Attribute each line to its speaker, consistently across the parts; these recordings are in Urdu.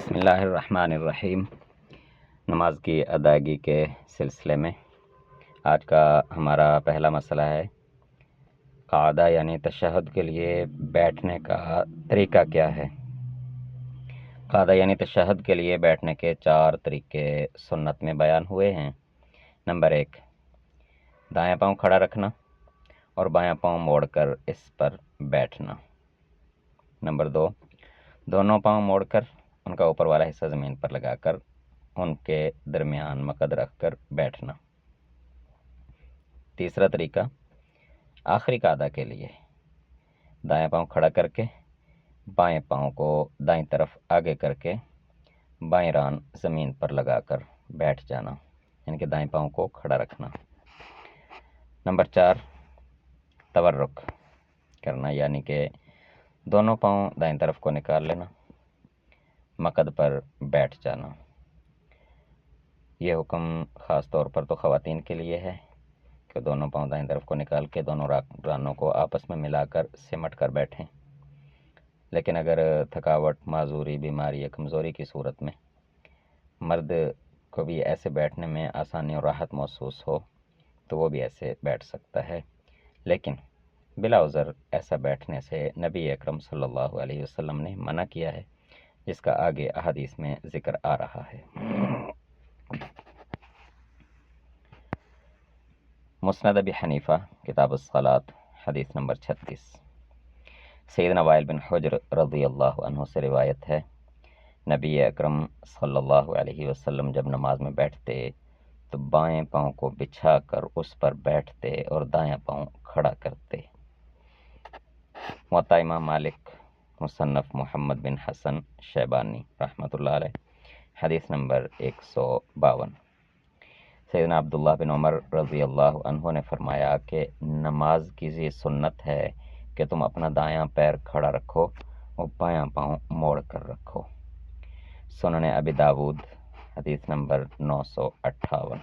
Speaker 1: بسم اللہ الرحمن الرحیم۔ نماز کی ادائیگی کے سلسلے میں آج کا ہمارا پہلا مسئلہ ہے قعدہ یعنی تشہد کے لیے بیٹھنے کا طریقہ کیا ہے۔ قعدہ یعنی تشہد کے لیے بیٹھنے کے 4 طریقے سنت میں بیان ہوئے ہیں۔ نمبر 1، دائیں پاؤں کھڑا رکھنا اور بایاں پاؤں موڑ کر اس پر بیٹھنا۔ نمبر 2، دونوں پاؤں موڑ کر ان کا اوپر والا حصہ زمین پر لگا کر ان کے درمیان مقد رکھ کر بیٹھنا۔ تیسرا طریقہ، آخری قعدہ کے لیے دائیں پاؤں کھڑا کر کے بائیں پاؤں کو دائیں طرف آگے کر کے بائیں ران زمین پر لگا کر بیٹھ جانا، یعنی کہ دائیں پاؤں کو کھڑا رکھنا۔ نمبر 4، تورک کرنا، یعنی کہ دونوں پاؤں دائیں طرف کو نکال لینا، مقد پر بیٹھ جانا۔ یہ حکم خاص طور پر تو خواتین کے لیے ہے کہ دونوں پاؤں دائیں طرف کو نکال کے دونوں رانوں کو آپس میں ملا کر سمٹ کر بیٹھیں، لیکن اگر تھکاوٹ، معذوری، بیماری یا کمزوری کی صورت میں مرد کو بھی ایسے بیٹھنے میں آسانی اور راحت محسوس ہو تو وہ بھی ایسے بیٹھ سکتا ہے، لیکن بلا عذر ایسا بیٹھنے سے نبی اکرم صلی اللہ علیہ وسلم نے منع کیا ہے، جس کا آگے احادیث میں ذکر آ رہا ہے۔ مسند ابی حنیفہ کتاب الصلاۃ حدیث نمبر 36، سیدنا وائل بن حجر رضی اللہ عنہ سے روایت ہے، نبی اکرم صلی اللہ علیہ وسلم جب نماز میں بیٹھتے تو بائیں پاؤں کو بچھا کر اس پر بیٹھتے اور دایاں پاؤں کھڑا کرتے۔ موطا امام مالک مصنف محمد بن حسن شیبانی رحمۃ اللہ علیہ حدیث نمبر 152۔ سیدنا عبداللہ بن عمر رضی اللہ عنہ نے فرمایا کہ نماز کی یہ سنت ہے کہ تم اپنا دایاں پیر کھڑا رکھو اور بایاں پاؤں موڑ کر رکھو۔ سنن ابی داود حدیث نمبر 958۔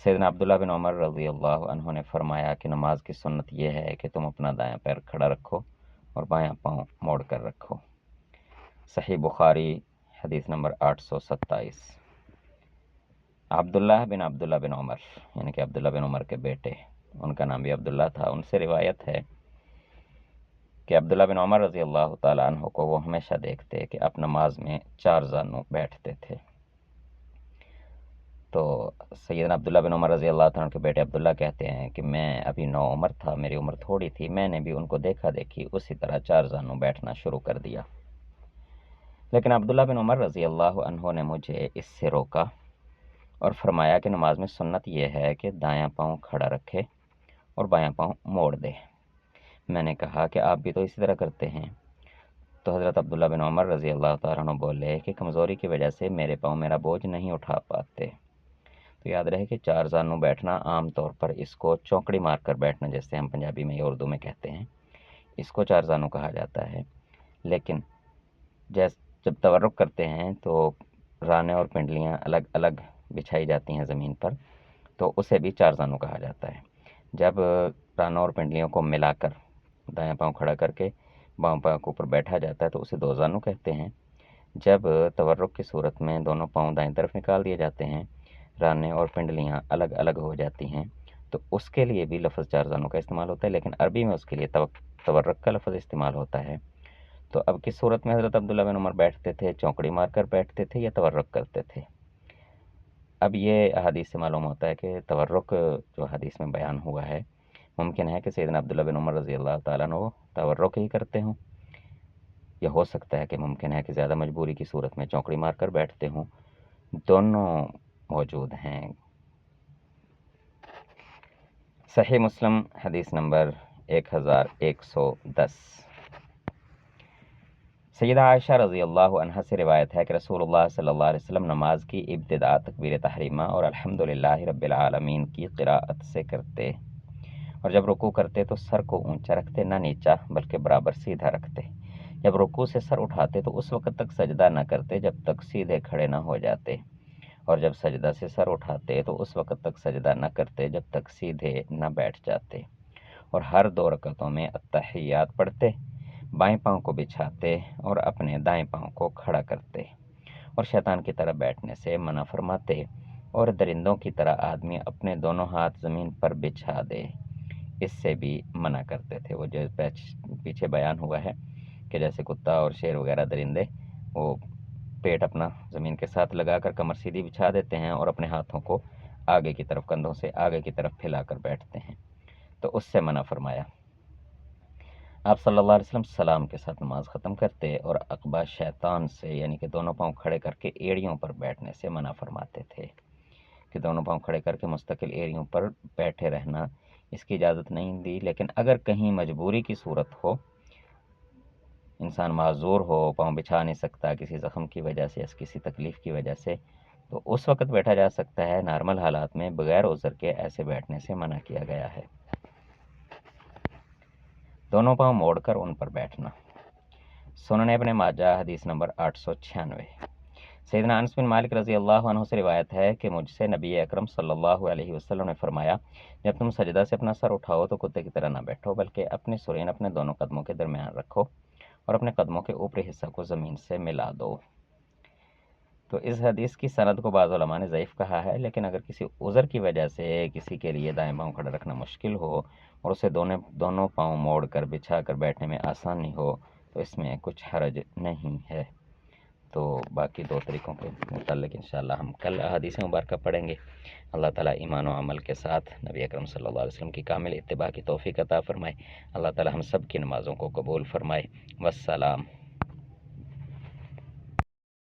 Speaker 1: سیدنا عبداللہ بن عمر رضی اللہ عنہ نے فرمایا کہ نماز کی سنت یہ ہے کہ تم اپنا دایاں پیر کھڑا رکھو اور بایاں پاؤں موڑ کر رکھو۔ صحیح بخاری حدیث نمبر 827۔ عبداللہ بن عمر یعنی کہ عبداللہ بن عمر کے بیٹے، ان کا نام بھی عبداللہ تھا، ان سے روایت ہے کہ عبداللہ بن عمر رضی اللہ تعالیٰ عنہ کو وہ ہمیشہ دیکھتے کہ آپ نماز میں 4 زانوں بیٹھتے تھے۔ تو سیدنا عبداللہ بن عمر رضی اللہ تعالیٰ عنہ کے بیٹے عبداللہ کہتے ہیں کہ میں ابھی 9 عمر تھا، میری عمر تھوڑی تھی، میں نے بھی ان کو دیکھا دیکھی اسی طرح 4 زانوں بیٹھنا شروع کر دیا، لیکن عبداللہ بن عمر رضی اللہ عنہ نے مجھے اس سے روکا اور فرمایا کہ نماز میں سنت یہ ہے کہ دایاں پاؤں کھڑا رکھے اور بایاں پاؤں موڑ دے۔ میں نے کہا کہ آپ بھی تو اسی طرح کرتے ہیں، تو حضرت عبداللہ بن عمر رضی اللہ تعالیٰ عنہ بولے کہ کمزوری کی وجہ سے میرے پاؤں میرا بوجھ نہیں اٹھا پاتے۔ تو یاد رہے کہ 4 زانوں بیٹھنا عام طور پر اس کو چونکڑی مار کر بیٹھنا، جیسے ہم پنجابی میں یا اردو میں کہتے ہیں، اس کو 4 زانوں کہا جاتا ہے، لیکن جب تورک کرتے ہیں تو رانے اور پنڈلیاں الگ الگ بچھائی جاتی ہیں زمین پر، تو اسے بھی 4 زانوں کہا جاتا ہے۔ جب رانوں اور پنڈلیوں کو ملا کر دایاں پاؤں کھڑا کر کے بائیں پاؤں کے اوپر بیٹھا جاتا ہے تو اسے 2 زانوں کہتے ہیں۔ جب تورک کی صورت میں دونوں پاؤں دائیں طرف نکال دیے جاتے ہیں، رانے اور پنڈلیاں الگ الگ ہو جاتی ہیں، تو اس کے لیے بھی لفظ 4 زانوں کا استعمال ہوتا ہے، لیکن عربی میں اس کے لیے تورک کا لفظ استعمال ہوتا ہے۔ تو اب کس صورت میں حضرت عبداللہ بن عمر بیٹھتے تھے؟ چونکڑی مار کر بیٹھتے تھے یا تورک کرتے تھے؟ اب یہ حدیث سے معلوم ہوتا ہے کہ تورک جو حدیث میں بیان ہوا ہے، ممکن ہے کہ سیدنا عبداللہ بن عمر رضی اللہ تعالیٰ عنہ تورک ہی کرتے ہوں، یا ہو سکتا ہے کہ ممکن ہے کہ زیادہ مجبوری کی صورت میں چونکڑی مار کر بیٹھتے ہوں، دونوں موجود ہیں۔ صحیح مسلم حدیث نمبر 1110۔ سیدہ عائشہ رضی اللہ عنہا سے روایت ہے کہ رسول اللہ صلی اللہ علیہ وسلم نماز کی ابتدا تکبیر تحریمہ اور الحمدللہ رب العالمین کی قراءت سے کرتے، اور جب رکوع کرتے تو سر کو اونچا رکھتے، نہ نیچا بلکہ برابر سیدھا رکھتے۔ جب رکوع سے سر اٹھاتے تو اس وقت تک سجدہ نہ کرتے جب تک سیدھے کھڑے نہ ہو جاتے، اور جب سجدہ سے سر اٹھاتے تو اس وقت تک سجدہ نہ کرتے جب تک سیدھے نہ بیٹھ جاتے، اور ہر 2 رکعتوں میں التحیات پڑھتے، بائیں پاؤں کو بچھاتے اور اپنے دائیں پاؤں کو کھڑا کرتے اور شیطان کی طرح بیٹھنے سے منع فرماتے، اور درندوں کی طرح آدمی اپنے دونوں ہاتھ زمین پر بچھا دے، اس سے بھی منع کرتے تھے۔ وہ جو پیچھے بیان ہوا ہے کہ جیسے کتا اور شیر وغیرہ درندے وہ پیٹ اپنا زمین کے ساتھ لگا کر کمر سیدھی بچھا دیتے ہیں اور اپنے ہاتھوں کو آگے کی طرف، کندھوں سے آگے کی طرف پھیلا کر بیٹھتے ہیں، تو اس سے منع فرمایا۔ آپ صلی اللہ علیہ وسلم سلام کے ساتھ نماز ختم کرتے اور عقبہ شیطان سے یعنی کہ دونوں پاؤں کھڑے کر کے ایڑیوں پر بیٹھنے سے منع فرماتے تھے کہ دونوں پاؤں کھڑے کر کے مستقل ایڑیوں پر بیٹھے رہنا، اس کی اجازت نہیں دی، لیکن اگر کہیں مجبوری کی صورت ہو، انسان معذور ہو، پاؤں بچھا نہیں سکتا کسی زخم کی وجہ سے یا کسی تکلیف کی وجہ سے، تو اس وقت بیٹھا جا سکتا ہے۔ نارمل حالات میں بغیر عذر کے ایسے بیٹھنے سے منع کیا گیا ہے۔ دونوں پاؤں موڑ کر ان پر بیٹھنا۔ سنن ابن ماجہ حدیث نمبر 896۔ سیدنا انس بن مالک رضی اللہ عنہ سے روایت ہے کہ مجھ سے نبی اکرم صلی اللہ علیہ وسلم نے فرمایا، جب تم سجدہ سے اپنا سر اٹھاؤ تو کتے کی طرح نہ بیٹھو، بلکہ اپنی سرین اپنے دونوں قدموں کے درمیان رکھو اور اپنے قدموں کے اوپری حصہ کو زمین سے ملا دو۔ تو اس حدیث کی سند کو بعض علماء نے ضعیف کہا ہے، لیکن اگر کسی عذر کی وجہ سے کسی کے لیے دائیں پاؤں کھڑا رکھنا مشکل ہو اور اسے دونوں پاؤں موڑ کر بچھا کر بیٹھنے میں آسانی ہو تو اس میں کچھ حرج نہیں ہے۔ تو باقی دو طریقوں کے متعلق انشاءاللہ ہم کل احادیث مبارکہ پڑھیں گے۔ اللہ تعالیٰ ایمان و عمل کے ساتھ نبی اکرم صلی اللہ علیہ وسلم کی کامل اتباع کی توفیق عطا فرمائے۔ اللہ تعالیٰ ہم سب کی نمازوں کو قبول فرمائے۔ والسلام۔